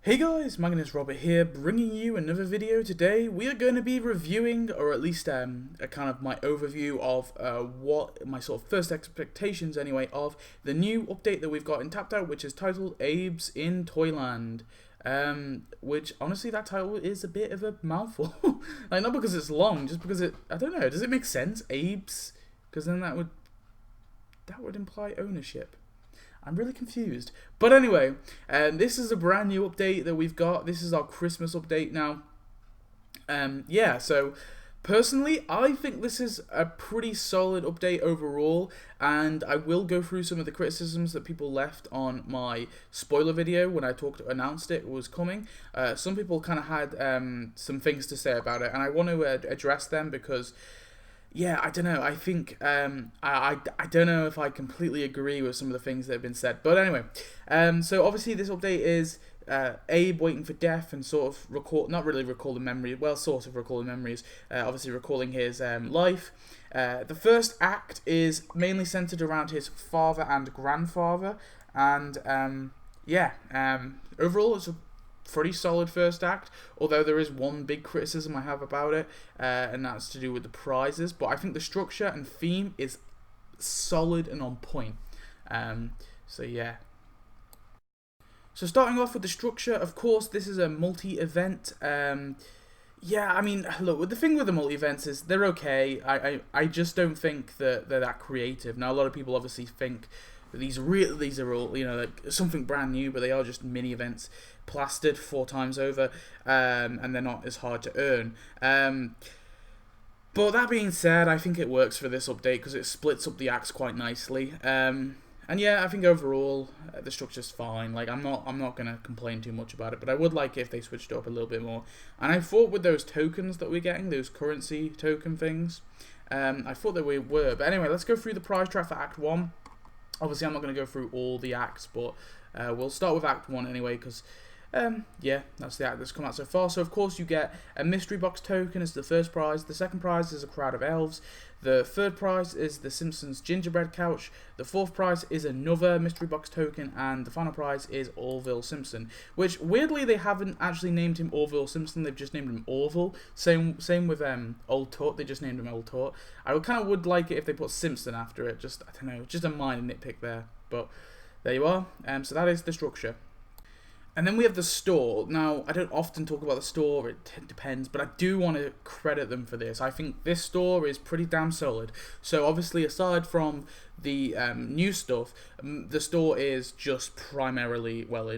Hey guys, Magnus Robert here, bringing you another video. Today we are going to be reviewing, or at least a kind of my overview of what my sort of first expectations anyway of the new update that we've got in Tapped Out, which is titled Abe's in Toyland. Which honestly, that title is a bit of a mouthful. Like, not because it's long, just because I don't know, does it make sense? Abe's? Because then that would imply ownership. I'm really confused. But anyway, this is a brand new update that we've got. This is our Christmas update now. Yeah, so personally, I think this is a pretty solid update overall, and I will go through some of the criticisms that people left on my spoiler video when I announced it was coming. Some people kind of had some things to say about it, and I want to address them because, yeah, I don't know. I think I don't know if I completely agree with some of the things that have been said. But anyway, so obviously this update is Abe waiting for death and sort of not really recalling memories, well, sort of recalling memories, obviously recalling his life. The first act is mainly centered around his father and grandfather, and overall it's a pretty solid first act, although there is one big criticism I have about it, and that's to do with the prizes. But I think the structure and theme is solid and on point. So yeah. So starting off with the structure, of course, this is a multi-event. Yeah, I mean, look, the thing with the multi-events is they're okay. I just don't think that they're that creative. Now, a lot of people obviously think these are all, like something brand new, but they are just mini events plastered 4 times over, and they're not as hard to earn. But that being said, I think it works for this update because it splits up the acts quite nicely. And yeah, I think overall the structure's fine. Like, I'm not gonna complain too much about it, but I would like it if they switched it up a little bit more. And I thought with those tokens that we're getting, those currency token things, I thought that we were. But anyway, let's go through the prize track for Act 1. Obviously, I'm not going to go through all the acts, but we'll start with Act 1 anyway, because, yeah, that's the act that's come out so far. So, of course, you get a mystery box token as the first prize. The second prize is a crowd of elves. The third prize is the Simpsons gingerbread couch. The fourth prize is another mystery box token. And the final prize is Orville Simpson, which, weirdly, they haven't actually named him Orville Simpson. They've just named him Orville. Same with Old Tut. They just named him Old Tut. I would like it if they put Simpson after it. Just, I don't know, just a minor nitpick there. But there you are. So that is the structure. And then we have the store. Now, I don't often talk about the store, it depends, but I do want to credit them for this. I think this store is pretty damn solid. So obviously, aside from the new stuff, the store is just primarily, well,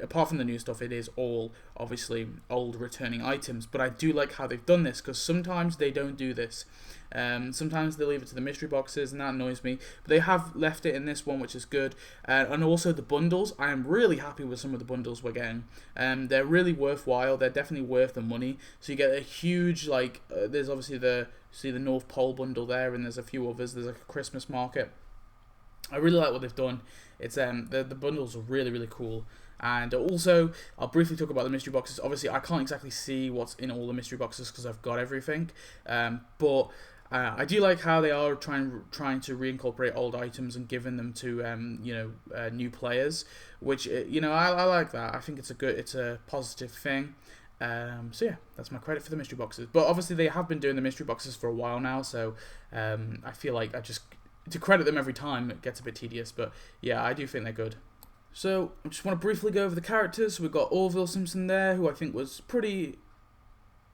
apart from the new stuff, it is all, obviously, old returning items. But I do like how they've done this, because sometimes they don't do this. Sometimes they leave it to the mystery boxes, and that annoys me. But they have left it in this one, which is good. And also the bundles. I am really happy with some of the bundles we're getting. They're really worthwhile. They're definitely worth the money. So you get a huge, like, there's obviously the North Pole bundle there, and there's a few others. There's like a Christmas market. I really like what they've done. It's the bundles are really, really cool. And also, I'll briefly talk about the mystery boxes. Obviously, I can't exactly see what's in all the mystery boxes because I've got everything. But I do like how they are trying to reincorporate old items and giving them to new players, which I like that. I think it's a positive thing. So yeah, that's my credit for the mystery boxes. But obviously they have been doing the mystery boxes for a while now, so I feel like to credit them every time it gets a bit tedious. But yeah, I do think they're good. So I just want to briefly go over the characters. So we've got Orville Simpson there, who I think was pretty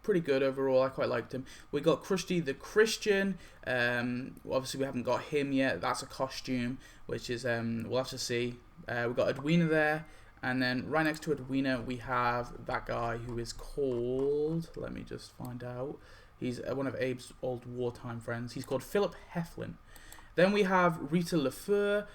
good overall. I quite liked him. We got Krusty the Christian. Obviously we haven't got him yet. That's a costume, which is we'll have to see. We've got Edwina there, and then right next to Edwina we have that guy who is called, let me just find out. He's one of Abe's old wartime friends. He's called Philip Heflin. Then we have Rita LaFleur,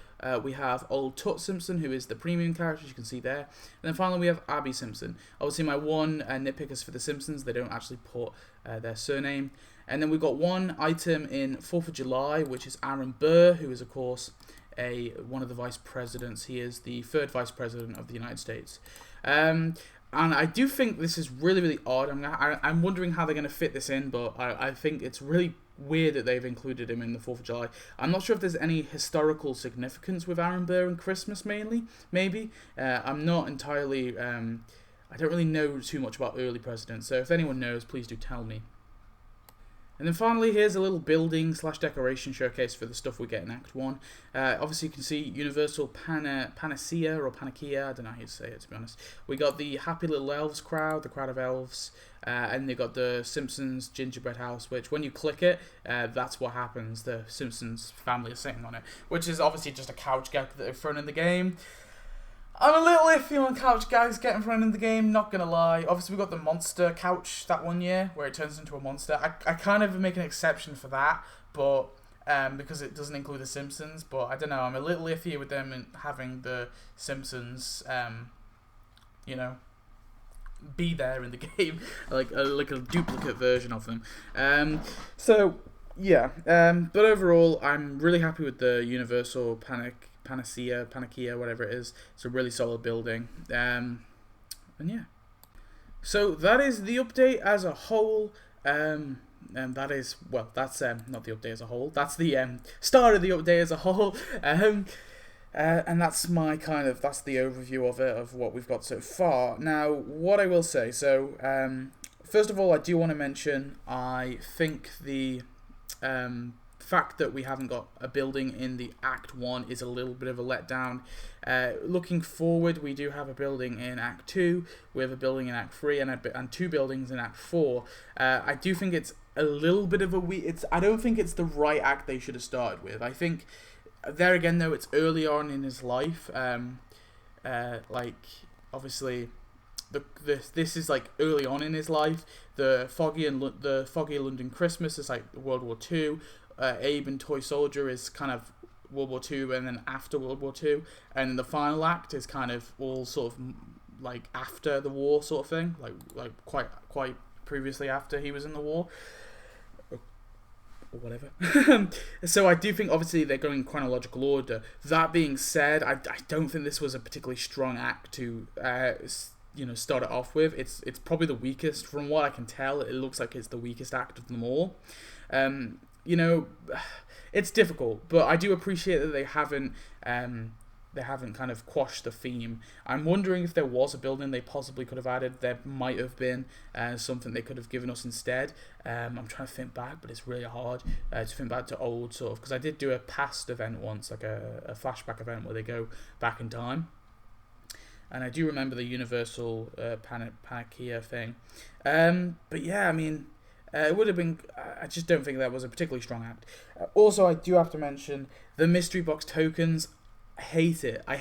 we have Old Tut Simpson, who is the premium character, as you can see there. And then finally we have Abby Simpson. Obviously my one nitpick is for the Simpsons, they don't actually put their surname. And then we've got one item in 4th of July, which is Aaron Burr, who is of course one of the vice presidents. He is the 3rd vice president of the United States. And I do think this is really, really odd. I'm wondering how they're going to fit this in, but I think it's really weird that they've included him in the 4th of July. I'm not sure if there's any historical significance with Aaron Burr and Christmas, maybe. I'm not entirely I don't really know too much about early President, so if anyone knows, please do tell me. And then finally, here's a little building / decoration showcase for the stuff we get in Act 1. Obviously, you can see Universal Panacea, or Panakia, I don't know how you say it, to be honest. We got the Happy Little Elves crowd, the crowd of elves, and they got the Simpsons gingerbread house, which when you click it, that's what happens. The Simpsons family is sitting on it, which is obviously just a couch gag that they've thrown in the game. I'm a little iffy on couch gags getting thrown in the game, not gonna lie. Obviously, we got the monster couch that one year, where it turns into a monster. I kind of make an exception for that, but because it doesn't include the Simpsons, but I don't know, I'm a little iffy with them having the Simpsons, be there in the game, like a duplicate version of them. But overall, I'm really happy with the Universal Panacea, whatever it is. It's a really solid building. And yeah. So that is the update as a whole. And that is, well, that's not the update as a whole. That's the start of the update as a whole. And that's that's the overview of it, of what we've got so far. Now, what I will say, so first of all, I do want to mention, I think the fact that we haven't got a building in the Act 1 is a little bit of a letdown. Looking forward, we do have a building in Act 2, we have a building in Act 3, and 2 buildings in Act 4. I do think it's a little bit of I don't think it's the right act they should have started with. I think, there again though, it's early on in his life. Obviously, this is like early on in his life. The Foggy London Christmas is like World War II. Abe and Toy Soldier is kind of World War II, and then after World War II, and then the final act is kind of all sort of like after the war sort of thing, like quite previously after he was in the war, or whatever. So I do think obviously they're going in chronological order. That being said, I don't think this was a particularly strong act to start it off with. It's probably the weakest from what I can tell. It looks like it's the weakest act of them all. It's difficult, but I do appreciate that they haven't kind of quashed the theme. I'm wondering if there was a building they possibly could have added. There might have been something they could have given us instead. I'm trying to think back, but it's really hard to think back to old sort of, because I did do a past event once, like a flashback event where they go back in time. And I do remember the Universal Panakia thing. But yeah, I mean, it would have been. I just don't think that was a particularly strong act. Also, I do have to mention the mystery box tokens. I hate it. I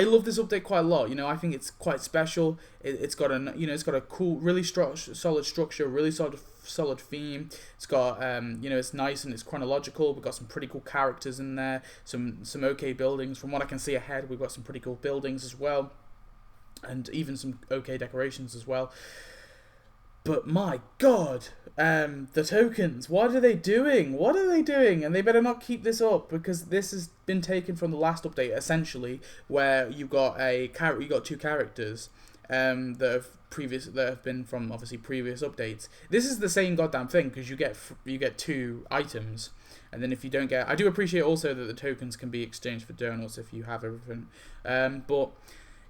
love this update quite a lot. I think it's quite special. It's got a cool, really solid structure, really solid theme. It's got it's nice and it's chronological. We've got some pretty cool characters in there. Some okay buildings. From what I can see ahead, we've got some pretty cool buildings as well, and even some okay decorations as well. But my God, the tokens, what are they doing? And they better not keep this up, because this has been taken from the last update, essentially, where you got two characters that have been from obviously previous updates. This is the same goddamn thing, because you get 2 items, and then if you don't get, I do appreciate also that the tokens can be exchanged for donuts if you have everything, but.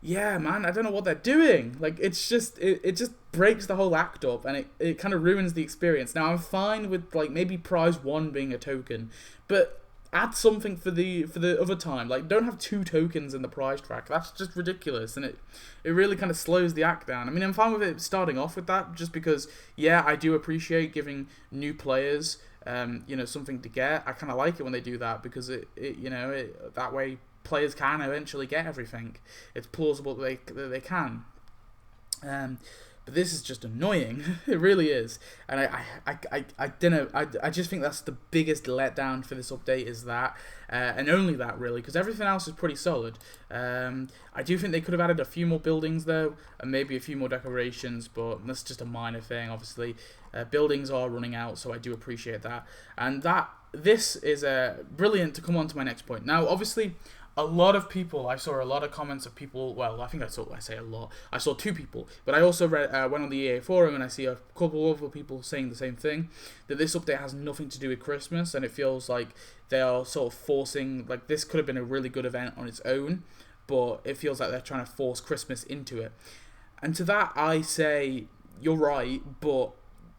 Yeah, man, I don't know what they're doing. Like, it's just, it just breaks the whole act up, and it kind of ruins the experience. Now, I'm fine with, like, maybe prize 1 being a token, but add something for the other time. Like, don't have 2 tokens in the prize track. That's just ridiculous, and it really kind of slows the act down. I mean, I'm fine with it starting off with that, just because, yeah, I do appreciate giving new players, something to get. I kind of like it when they do that, because that way players can eventually get everything. It's plausible that they can. But this is just annoying. It really is. And I don't know. I just think that's the biggest letdown for this update, is that. And only that, really, because everything else is pretty solid. I do think they could have added a few more buildings, though, and maybe a few more decorations, but that's just a minor thing, obviously. Buildings are running out, so I do appreciate that. And this is brilliant to come on to my next point. Now, obviously, a lot of people, I saw a lot of comments of people, well, I say a lot, I saw 2 people, but I also went on the EA forum, and I see a couple of other people saying the same thing, that this update has nothing to do with Christmas, and it feels like they are sort of forcing, like, this could have been a really good event on its own, but it feels like they're trying to force Christmas into it. And to that, I say, you're right, but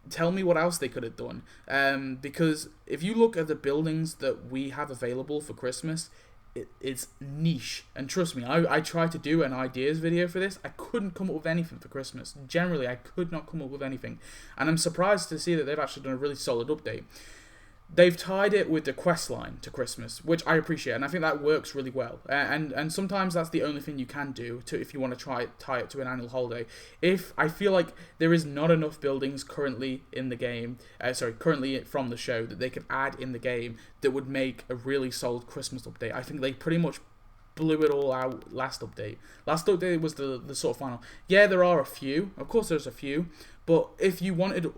tell me what else they could have done. Because if you look at the buildings that we have available for Christmas, it's niche. And trust me, I tried to do an ideas video for this. I couldn't come up with anything for Christmas. Generally, I could not come up with anything. And I'm surprised to see that they've actually done a really solid update. They've tied it with the quest line to Christmas, which I appreciate, and I think that works really well. And sometimes that's the only thing you can do if you want to tie it to an annual holiday. If I feel like there is not enough buildings currently in the game, currently from the show that they could add in the game that would make a really solid Christmas update. I think they pretty much blew it all out last update. Last update was the sort of final. Yeah, there are a few. Of course, there's a few. But if you wanted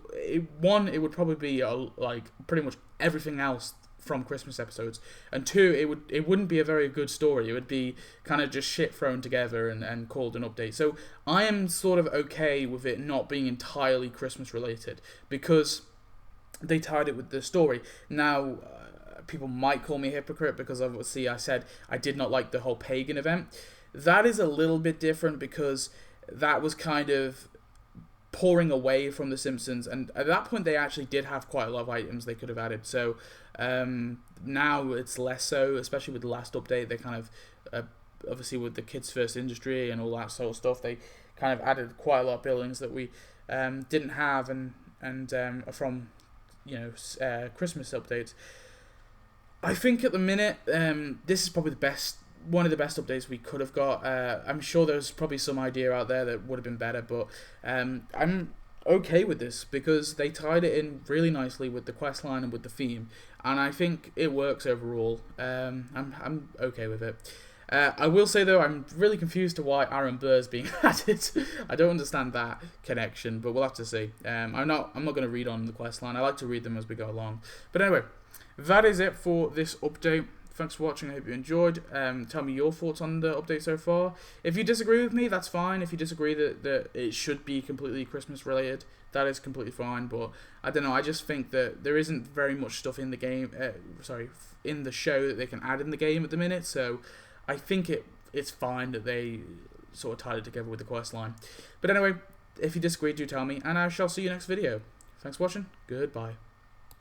one, it would probably be like pretty much everything else from Christmas episodes, and two, it wouldn't be a very good story. It would be kind of just shit thrown together and called an update. So I am sort of okay with it not being entirely Christmas related because they tied it with the story. Now, people might call me a hypocrite because obviously I said I did not like the whole pagan event. That is a little bit different because that was kind of pouring away from the Simpsons, and at that point they actually did have quite a lot of items they could have added. So now it's less so, especially with the last update. They kind of obviously with the Kids First Industry and all that sort of stuff, they kind of added quite a lot of buildings that we didn't have and from Christmas updates. I think at the minute this is probably one of the best updates we could have got. I'm sure there's probably some idea out there that would have been better, but I'm okay with this because they tied it in really nicely with the quest line and with the theme, and I think it works overall. I'm okay with it. I will say though, I'm really confused to why Aaron Burr's being added. I don't understand that connection, but we'll have to see. I'm not going to read on the quest line. I like to read them as we go along. But anyway, that is it for this update. Thanks for watching. I hope you enjoyed. Tell me your thoughts on the update so far. If you disagree with me, that's fine. If you disagree that it should be completely Christmas related, that is completely fine. But I don't know. I just think that there isn't very much stuff in the game. In the show that they can add in the game at the minute. So I think it's fine that they sort of tied it together with the quest line. But anyway, if you disagree, do tell me, and I shall see you next video. Thanks for watching. Goodbye.